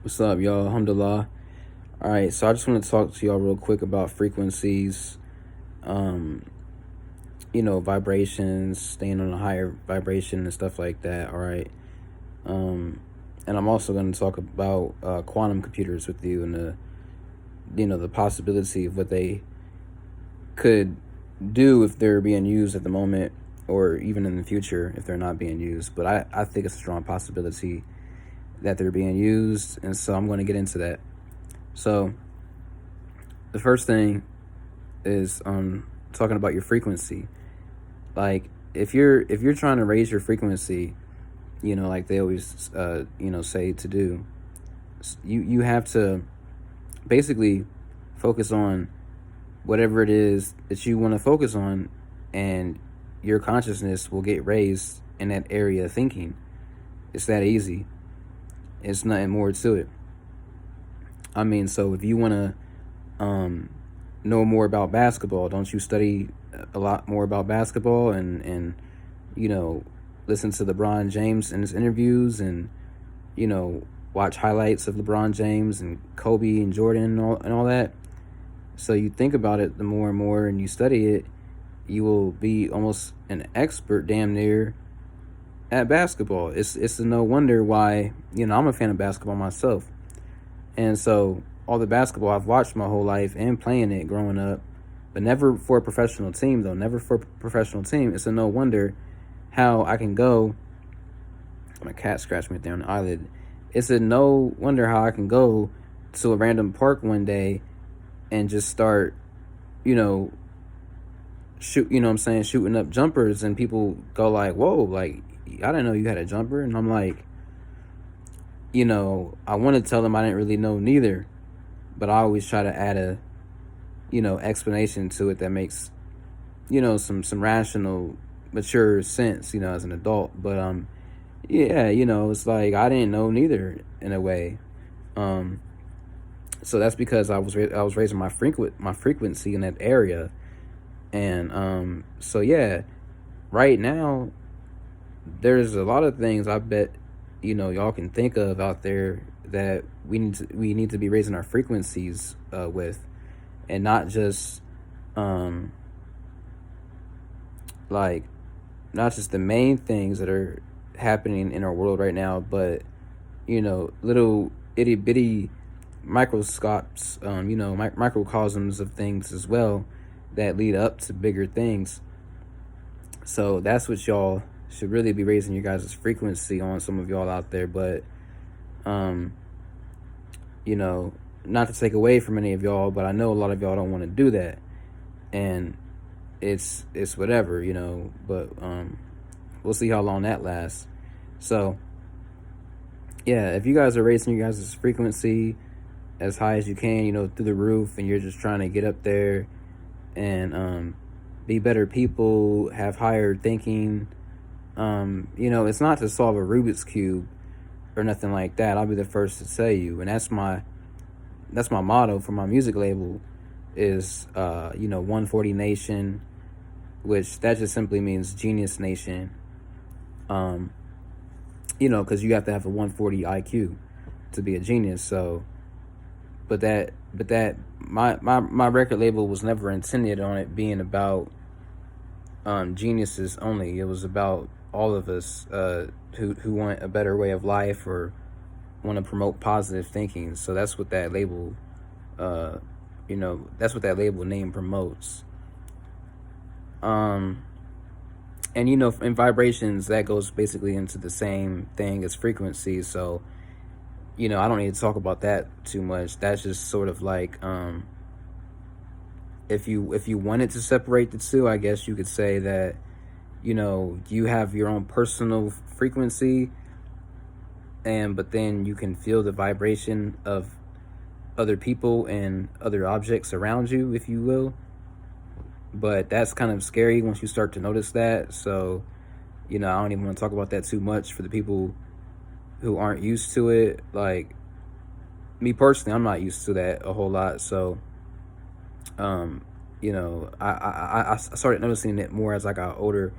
What's up, y'all? Alhamdulillah. All right, so I just want to talk to y'all real quick about frequencies, um, vibrations, staying on a higher vibration and stuff like that. All right. Um, and I'm also going to talk about quantum computers with you and the possibility of what they could do if they're being used at the moment or even in the future if they're not being used. But I think it's a strong possibility that they're being used, and so I'm going to get into that. So the first thing is talking about your frequency. Like if you're trying to raise your frequency, like they always say to do, you have to basically focus on whatever it is that you want to focus on, and your consciousness will get raised in that area of thinking. It's that easy. It's nothing more to it. I mean, so if you want to know more about basketball, don't you study a lot more about basketball and you know listen to LeBron James in his interviews, and you know watch highlights of LeBron James and Kobe and Jordan and all that. So you think about it the more and more, and you study it, you will be almost an expert, damn near, at basketball. It's no wonder why I'm a fan of basketball myself. And so all the basketball I've watched my whole life and playing it growing up, but never for a professional team though. Never for a professional team. It's a no wonder how I can go. My cat scratched me there on the eyelid. It's a no wonder how I can go to a random park one day and just start, you know, shooting up jumpers, and people go like, "Whoa, like I didn't know you had a jumper," and I'm like, I want to tell them I didn't really know neither, but I always try to add a explanation to it that makes some rational, mature sense as an adult. But yeah, it's like I didn't know neither in a way. So that's because I was raising my frequency in that area. And so yeah, right now there's a lot of things I bet y'all can think of out there that we need to be raising our frequencies with, and not just um like not just the main things that are happening in our world right now, but little itty bitty microscopes, microcosms of things as well that lead up to bigger things. So that's what y'all should really be raising your guys' frequency on, some of y'all out there. But um, not to take away from any of y'all, but I know a lot of y'all don't want to do that. And it's whatever, but we'll see how long that lasts. So yeah, if you guys are raising your guys' frequency as high as you can, through the roof, and you're just trying to get up there and be better people, have higher thinking, it's not to solve a Rubik's Cube or nothing like that. I'll be the first to tell you. And that's my motto for my music label is 140 Nation, which that just simply means Genius Nation. Because you have to have a 140 IQ to be a genius. So, but that my record label was never intended on it being about geniuses only. It was about all of us who want a better way of life or want to promote positive thinking. So that's what that label, that's what that label name promotes. And in vibrations, that goes basically into the same thing as frequency. So I don't need to talk about that too much. That's just sort of like if you wanted to separate the two, I guess you could say that you have your own personal frequency, but then you can feel the vibration of other people and other objects around you, if you will. But that's kind of scary once you start to notice that. So I don't even want to talk about that too much for the people who aren't used to it. Like me personally, I'm not used to that a whole lot. So I started noticing it more as I got older.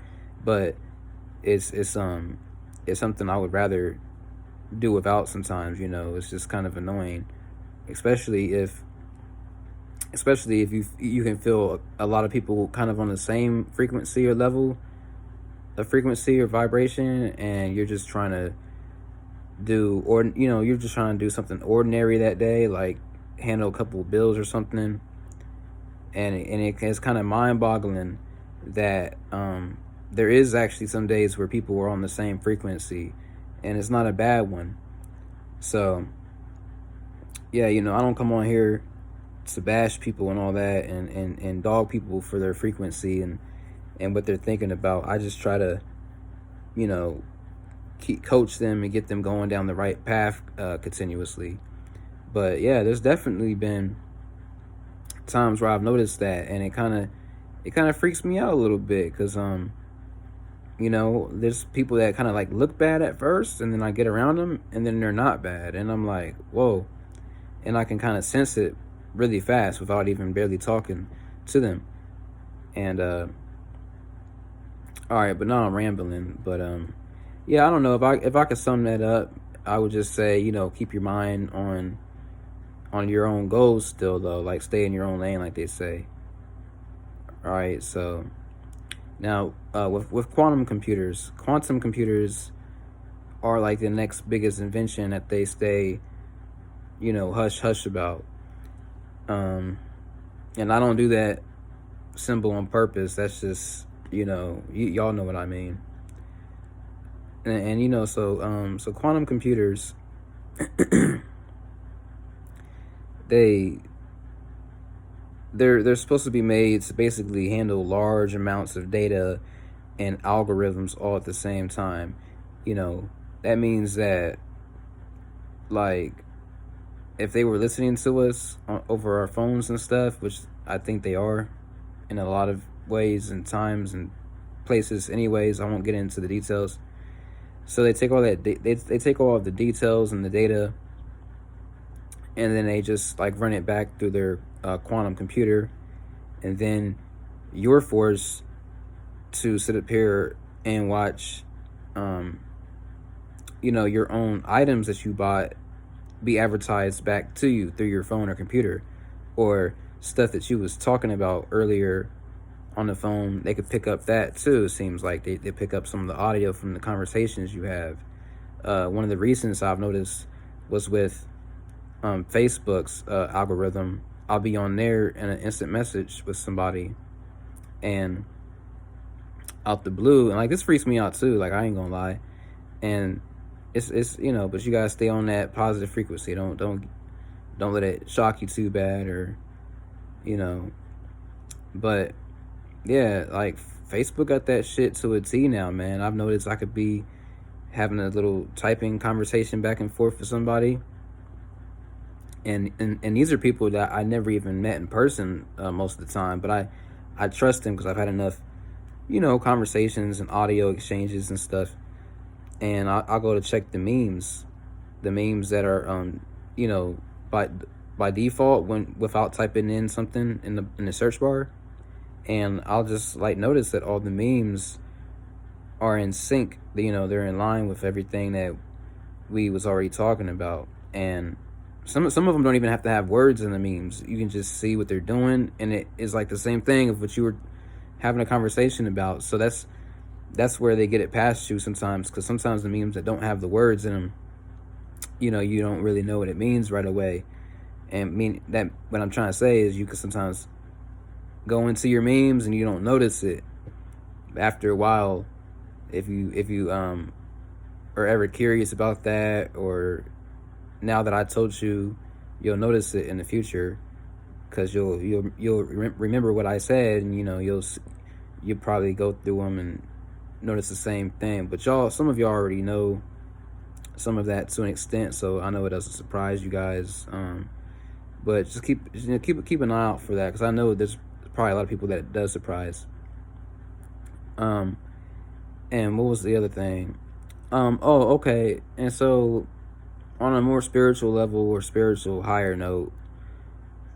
But it's something I would rather do without sometimes. It's just kind of annoying, especially if you can feel a lot of people kind of on the same frequency or level of frequency or vibration, and you're just trying to you're just trying to do something ordinary that day, like handle a couple of bills or something, and it's kind of mind-boggling that there is actually some days where people are on the same frequency, and it's not a bad one. So yeah, I don't come on here to bash people and all that, and dog people for their frequency and what they're thinking about. I just try to coach them and get them going down the right path continuously. But yeah, there's definitely been times where I've noticed that, and it kind of freaks me out a little bit, because there's people that kind of like look bad at first, and then I get around them, and then they're not bad, and I'm like, whoa, and I can kind of sense it really fast without even barely talking to them. And all right, but now I'm rambling. But yeah, I don't know, if I could sum that up, I would just say, keep your mind on your own goals still, though, like stay in your own lane, like they say. All right, so now with quantum computers are like the next biggest invention that they stay hush hush about. And I don't do that symbol on purpose. That's just y'all know what I mean. And so quantum computers they're supposed to be made to basically handle large amounts of data and algorithms all at the same time. That means that, like, if they were listening to us over our phones and stuff, which I think they are in a lot of ways and times and places anyways, I won't get into the details. So they take all that, they take all of the details and the data, and then they just like run it back through their quantum computer, and then you're forced to sit up here and watch your own items that you bought be advertised back to you through your phone or computer, or stuff that you was talking about earlier on the phone. They could pick up that too. It seems like they pick up some of the audio from the conversations you have. One of the recents I've noticed was with Facebook's algorithm. I'll be on there in an instant message with somebody, and out the blue, and like this freaks me out too, like I ain't gonna lie, and it's but you gotta stay on that positive frequency. Don't let it shock you too bad, or but yeah, like Facebook got that shit to a T now, man. I've noticed I could be having a little typing conversation back and forth with somebody, and these are people that I never even met in person most of the time, but I trust them because I've had enough conversations and audio exchanges and stuff. And I'll go to check the memes that are by default without typing in something in the search bar, and I'll just like notice that all the memes are in sync. They're in line with everything that we was already talking about, and some of them don't even have to have words in the memes. You can just see what they're doing, and it is like the same thing of what you were having a conversation about. So that's where they get it past you sometimes, because sometimes the memes that don't have the words in them, you don't really know what it means right away. And that what I'm trying to say is you can sometimes go into your memes and you don't notice it after a while. If you are ever curious about that, or now that I told you, you'll notice it in the future, because you'll remember what I said, and you'll probably go through them and notice the same thing. But some of y'all already know some of that to an extent, so I know it doesn't surprise you guys. But just keep an eye out for that, because I know there's probably a lot of people that it does surprise. And what was the other thing? Okay. And so on a more spiritual level, or spiritual higher note,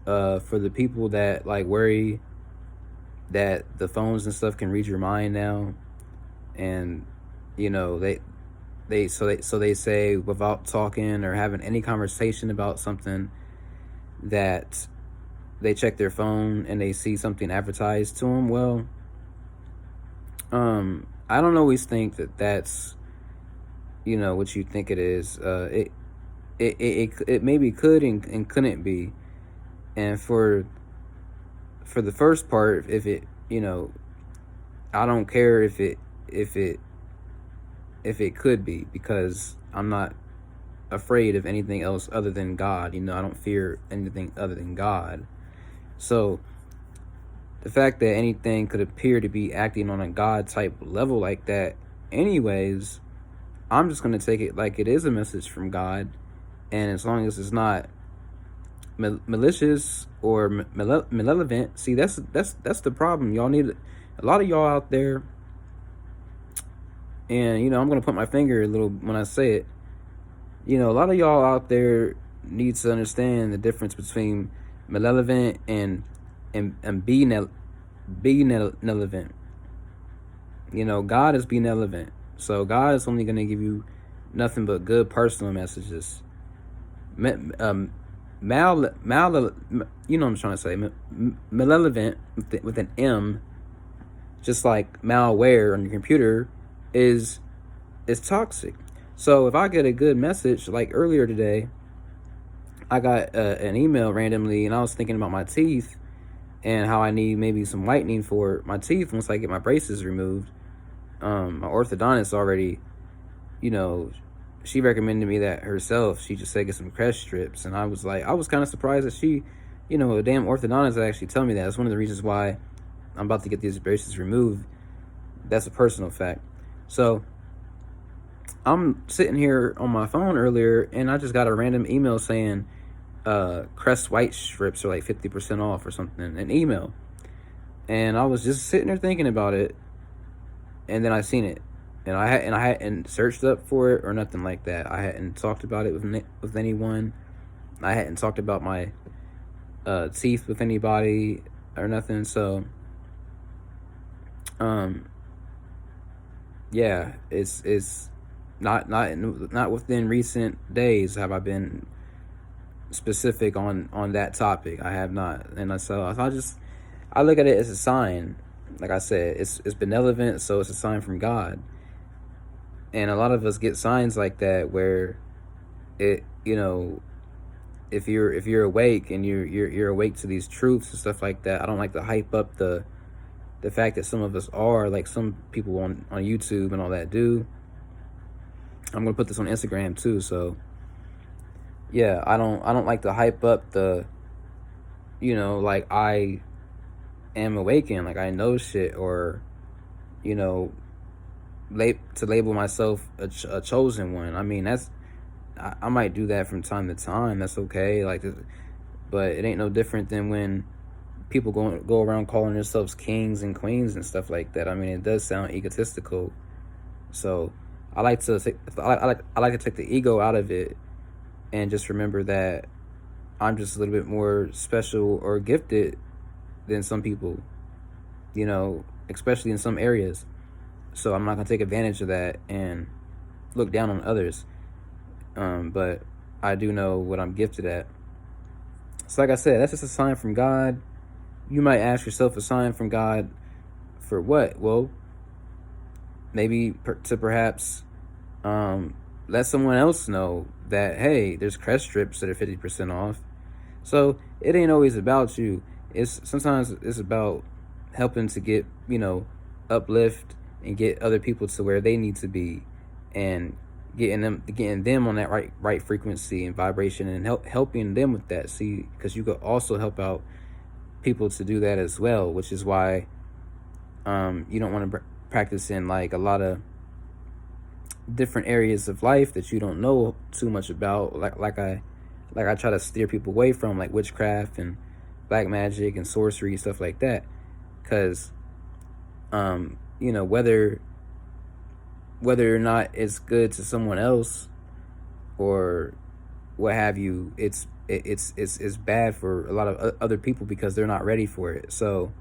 for the people that like worry that the phones and stuff can read your mind now, and they say without talking or having any conversation about something, that they check their phone and they see something advertised to them. Well, I don't always think that that's, what you think it is. It maybe could and couldn't be. And for the first part, if it, I don't care if it could be, because I'm not afraid of anything else other than God. I don't fear anything other than God. So the fact that anything could appear to be acting on a God type level like that, anyways, I'm just gonna take it like it is a message from God, and as long as it's not malicious or malevolent. See, that's the problem. Y'all need a lot of y'all out there, and I'm gonna put my finger a little when I say it. A lot of y'all out there need to understand the difference between malevolent and benevolent. God is benevolent, so God is only gonna give you nothing but good personal messages. You know what I'm trying to say. Malevolent with an M, just like malware on your computer, is toxic. So if I get a good message, like earlier today, I got an email randomly, and I was thinking about my teeth and how I need maybe some whitening for my teeth once I get my braces removed. My orthodontist already, she recommended me that herself. She just said get some crest strips, and I was kind of surprised that she, a damn orthodontist actually tell me that. That's one of the reasons why I'm about to get these braces removed. That's a personal fact. So I'm sitting here on my phone earlier, and I just got a random email saying crest white strips are like 50% off or something, an email. And I was just sitting there thinking about it, and then I seen it, and I hadn't searched up for it or nothing like that. I hadn't talked about it with anyone. I hadn't talked about my teeth with anybody or nothing. So yeah, it's not within recent days have I been specific on that topic. I have not. And so I look at it as a sign. Like I said, it's benevolent, so it's a sign from God. And a lot of us get signs like that where it, if you're awake and you're awake to these truths and stuff like that. I don't like to hype up the fact that some of us are, like some people on YouTube and all that do. I'm gonna put this on Instagram too, so yeah, I don't like to hype up the, like I am awakened, like I know shit, or to label myself a chosen one. I mean, I might do that from time to time. That's okay. But it ain't no different than when people go around calling themselves kings and queens and stuff like that. I mean, it does sound egotistical. So I like to take the ego out of it and just remember that I'm just a little bit more special or gifted than some people, especially in some areas. So I'm not going to take advantage of that and look down on others. But I do know what I'm gifted at. So like I said, that's just a sign from God. You might ask yourself, a sign from God for what? Well, maybe to perhaps let someone else know that, hey, there's crest strips that are 50% off. So it ain't always about you. Sometimes it's about helping to get, uplift and get other people to where they need to be, and getting them on that right frequency and vibration, and helping them with that. See, because you could also help out people to do that as well, which is why you don't want to practice in like a lot of different areas of life that you don't know too much about, like I try to steer people away from, like witchcraft and black magic and sorcery, stuff like that, because whether or not it's good to someone else or what have you, it's bad for a lot of other people because they're not ready for it. So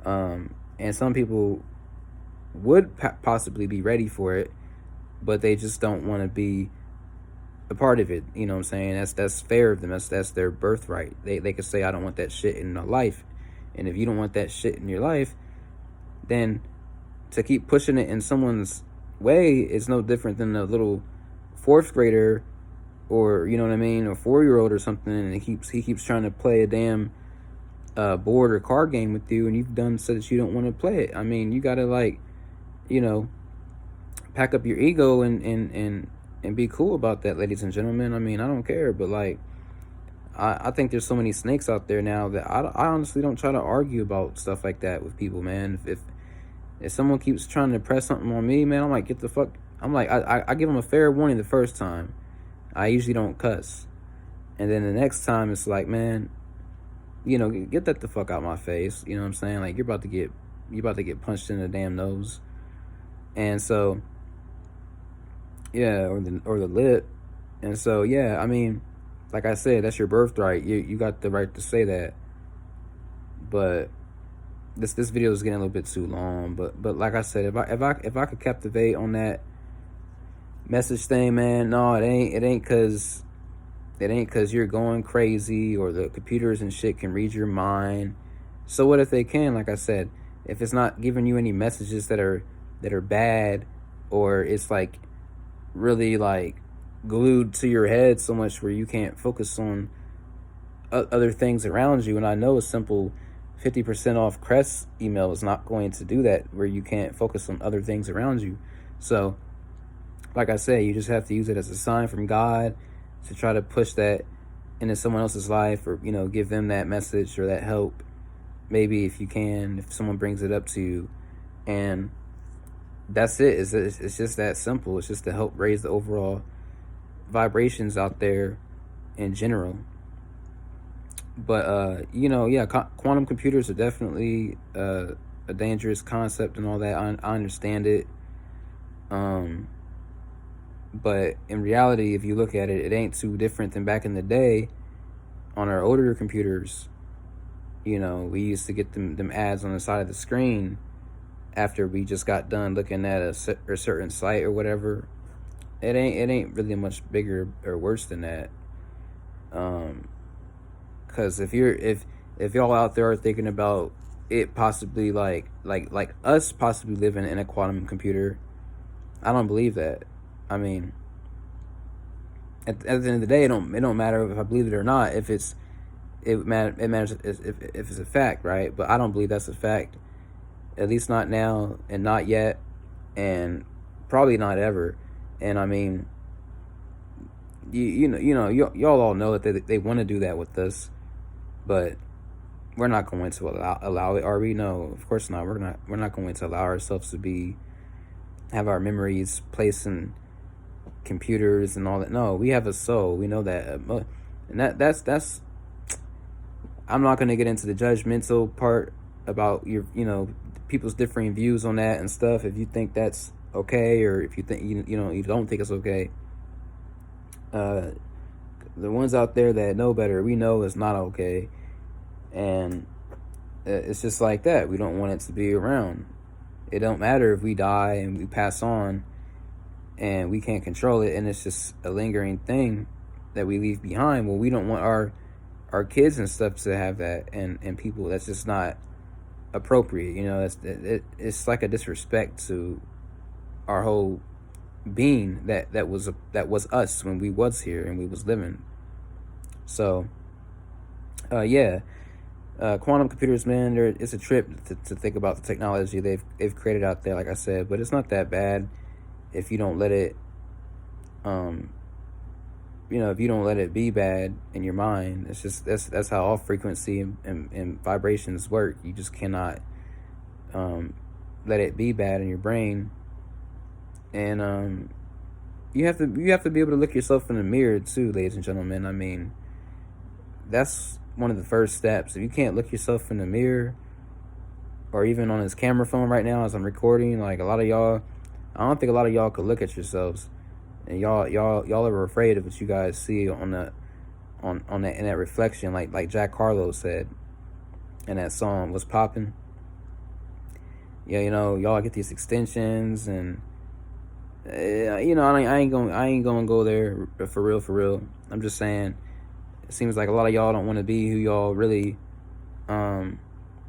and some people would possibly be ready for it, but they just don't want to be a part of it. You know what I'm saying? That's fair of them. That's their birthright. They could say, I don't want that shit in my life. And if you don't want that shit in your life, then to keep pushing it in someone's way is no different than a little fourth grader, or you know what I mean, a 4-year-old or something, and he keeps trying to play a damn board or card game with you, and you've done so that you don't want to play it. I mean, you gotta, like, you know, pack up your ego and be cool about that, ladies and gentlemen. I mean, I don't care, but like, I think there's so many snakes out there now that I honestly don't try to argue about stuff like that with people, man. If someone keeps trying to press something on me, man, I'm like, get the fuck. I'm like, I give them a fair warning the first time. I usually don't cuss, and then the next time it's like, man, you know, get that the fuck out my face. You know what I'm saying? Like, you're about to get punched in the damn nose, and so yeah, or the lip, and so yeah, I mean, like I said, that's your birthright. You got the right to say that, but this video is getting a little bit too long. But like I said, if I could captivate on that message thing, man, no, it ain't cause you're going crazy or the computers and shit can read your mind. So what if they can? Like I said, if it's not giving you any messages that are bad, or it's like really like glued to your head so much where you can't focus on other things around you. And I know a simple 50% off Crest email is not going to do that, where you can't focus on other things around you. So like I say, you just have to use it as a sign from God to try to push that into someone else's life, or, you know, give them that message or that help, maybe, if you can, if someone brings it up to you. And that's it. It's just that simple. It's just to help raise the overall vibrations out there in general. But you know, yeah, quantum computers are definitely a dangerous concept and all that. I understand it. But in reality, if you look at it, it ain't too different than back in the day on our older computers. You know, we used to get them ads on the side of the screen after we just got done looking at a certain site or whatever. It ain't really much bigger or worse than that. Because if y'all out there are thinking about it possibly like us possibly living in a quantum computer, I don't believe that. I mean, at the end of the day, it don't matter if I believe it or not. If it matters if it's a fact, right? But I don't believe that's a fact. At least not now, and not yet, and probably not ever. And I mean, y'all all know that they want to do that with us, but we're not going to allow it, are we? No, of course not. We're not going to allow ourselves to have our memories placed in computers and all that. No, we have a soul. We know that, and that's. I'm not going to get into the judgmental part about your, people's differing views on that and stuff. If you think that's okay, or if you think you don't think it's okay, the ones out there that know better, we know it's not okay, and it's just like that. We don't want it to be around. It don't matter if we die and we pass on and we can't control it, and it's just a lingering thing that we leave behind. Well, we don't want our kids and stuff to have that, and people. That's just not appropriate. It's like a disrespect to our whole being that was us when we was here and we was living. So quantum computers, man, it's a trip to think about the technology they've created out there, like I said, but it's not that bad if you don't let it if you don't let it be bad in your mind. It's just that's how all frequency and vibrations work. You just cannot let it be bad in your brain. And you have to be able to look yourself in the mirror too, ladies and gentlemen. I mean, that's one of the first steps. If you can't look yourself in the mirror, or even on this camera phone right now as I'm recording, like I don't think a lot of y'all could look at yourselves, and y'all are afraid of what you guys see on that in that reflection, like Jack Harlow said in that song, "What's Poppin'." Yeah, y'all get these extensions and I ain't gonna go there for real, for real. I'm just saying, it seems like a lot of y'all don't want to be who y'all really um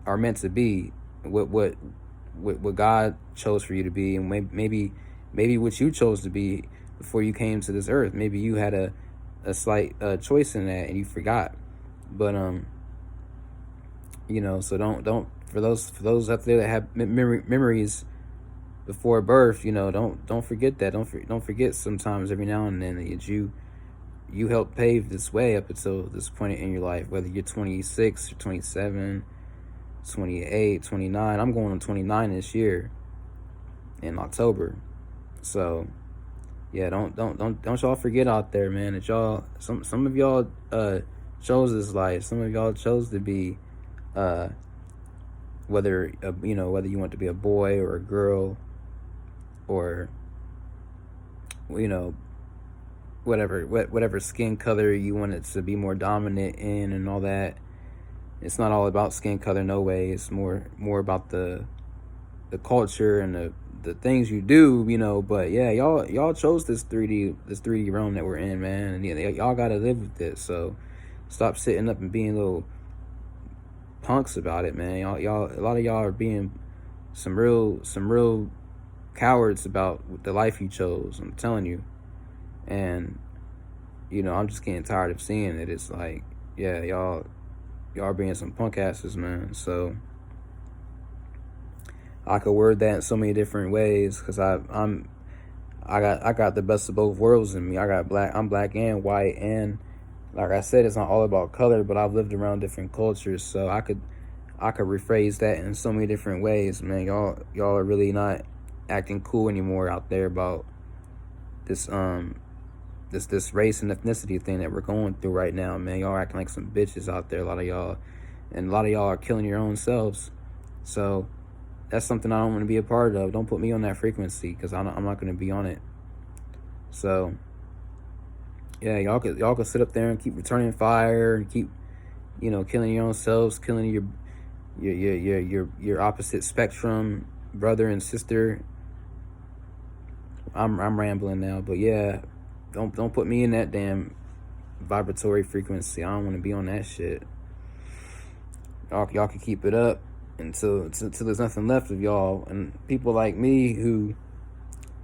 are meant to be. What God chose for you to be, and maybe what you chose to be before you came to this earth. Maybe you had a slight choice in that and you forgot. But so don't for those out there that have memories before birth, don't forget that. Don't forget sometimes every now and then that you helped pave this way up until this point in your life, whether you're 26 or 27, 28, 29. I'm going on 29 this year in October. So yeah, don't y'all forget out there, man, that y'all some of y'all chose this life. Some of y'all chose to be whether whether you want to be a boy or a girl, or whatever skin color you want it to be more dominant in and all that. It's not all about skin color, no way. It's more about the culture and the things you do, but yeah, y'all chose this 3D realm that we're in, man, and y'all gotta live with it. So stop sitting up and being little punks about it, man. Y'all a lot of y'all are being some real cowards about the life you chose. I'm telling you. And I'm just getting tired of seeing it. It's like, yeah, y'all are being some punk asses, man. So I could word that in so many different ways, because I got the best of both worlds in me. I'm black and white, and like I said, it's not all about color, but I've lived around different cultures, so I could rephrase that in so many different ways, man. Y'all are really not acting cool anymore out there about this this race and ethnicity thing that we're going through right now, man. Y'all acting like some bitches out there, a lot of y'all, and a lot of y'all are killing your own selves. So that's something I don't want to be a part of. Don't put me on that frequency, because I'm not going to be on it. So yeah, y'all could sit up there and keep returning fire and keep killing your own selves, killing your opposite spectrum brother and sister. I'm rambling now, but yeah, don't put me in that damn vibratory frequency. I don't want to be on that shit. Y'all can keep it up until there's nothing left of y'all. And people like me who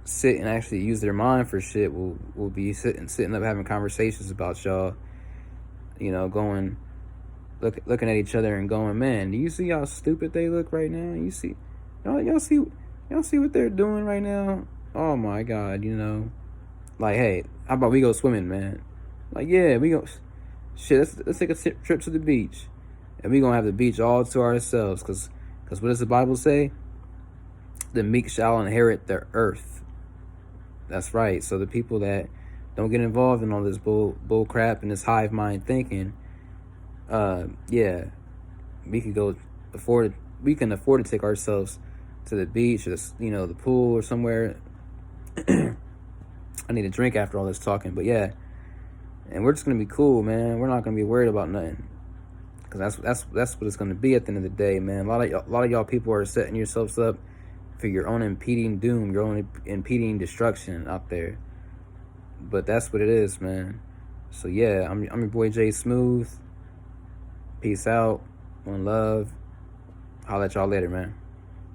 sit and actually use their mind for shit will be sitting up having conversations about y'all, going looking at each other and going, man, do you see how stupid they look right now? You see y'all see what they're doing right now? Oh my God, like, hey, how about we go swimming, man? Like, yeah, we go. Shit, let's take a trip to the beach, and we gonna have the beach all to ourselves. Cause what does the Bible say? The meek shall inherit the earth. That's right. So the people that don't get involved in all this bull crap and this hive mind thinking, yeah, we can afford to take ourselves to the beach or the pool or somewhere. I need a drink after all this talking, but yeah, and we're just gonna be cool, man. We're not gonna be worried about nothing, because that's what it's gonna be at the end of the day, man. A lot of y'all people are setting yourselves up for your own impeding doom, your own impeding destruction out there. But that's what it is, man. So yeah, I'm your boy Jay Smooth. Peace out, one love. I'll let y'all later, man.